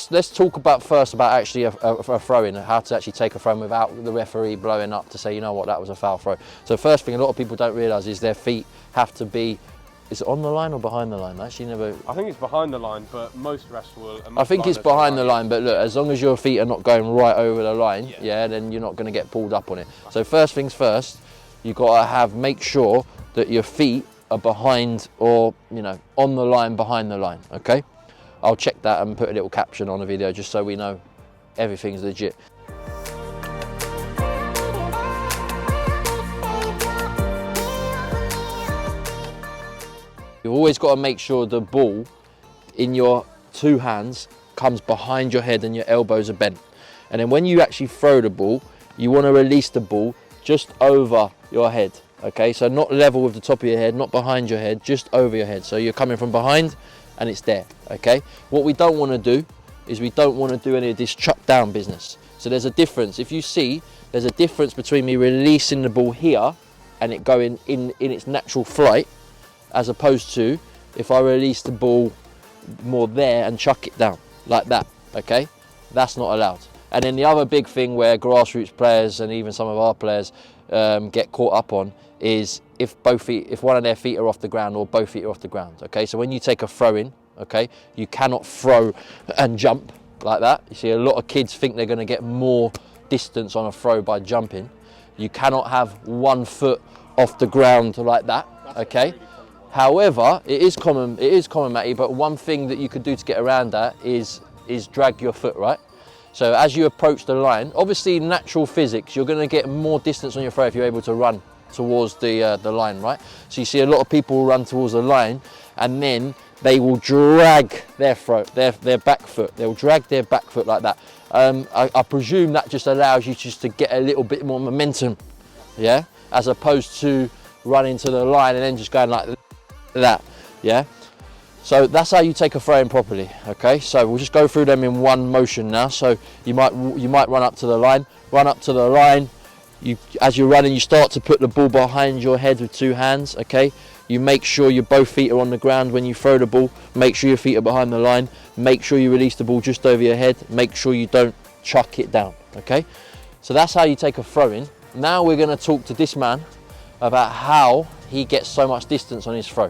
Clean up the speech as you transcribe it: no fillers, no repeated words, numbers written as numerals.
Let's talk first about actually a throw-in, how to actually take a throw-in without the referee blowing up to say, you know what, that was a foul throw. So first thing a lot of people don't realise is their feet have to be, is it on the line or behind the line? Actually never. I think it's behind the line, but most refs will. I think it's behind the line, but look, as long as your feet are not going right over the line, yeah, then you're not going to get pulled up on it. So first things first, you've got to make sure that your feet are behind or, you know, on the line, behind the line, okay? I'll check that and put a little caption on the video just so we know everything's legit. You've always got to make sure the ball in your two hands comes behind your head and your elbows are bent. And then when you actually throw the ball, you want to release the ball just over your head. Okay, so not level with the top of your head, not behind your head, just over your head. So you're coming from behind and it's there, okay? What we don't want to do is we don't want to do any of this chuck down business. So there's a difference. If you see, there's a difference between me releasing the ball here and it going in its natural flight, as opposed to if I release the ball more there and chuck it down, like that, okay? That's not allowed. And then the other big thing where grassroots players and even some of our players get caught up on is if one of their feet are off the ground or both feet are off the ground, okay? So when you take a throw in, okay, you cannot throw and jump like that. You see a lot of kids think they're gonna get more distance on a throw by jumping. You cannot have 1 foot off the ground like that, okay? However, it is common, Matty, but one thing that you could do to get around that is drag your foot, right? So as you approach the line, obviously natural physics, you're gonna get more distance on your throw if you're able to run towards the line, right? So you see a lot of people run towards the line and then they will drag their back foot. They'll drag their back foot like that. I presume that just allows you just to get a little bit more momentum, yeah? As opposed to running to the line and then just going like that, yeah? So that's how you take a throw in properly, okay? So we'll just go through them in one motion now. So you might run up to the line, as you're running, you start to put the ball behind your head with two hands, okay? You make sure your both feet are on the ground when you throw the ball. Make sure your feet are behind the line. Make sure you release the ball just over your head. Make sure you don't chuck it down, okay? So that's how you take a throw in. Now we're gonna talk to this man about how he gets so much distance on his throw,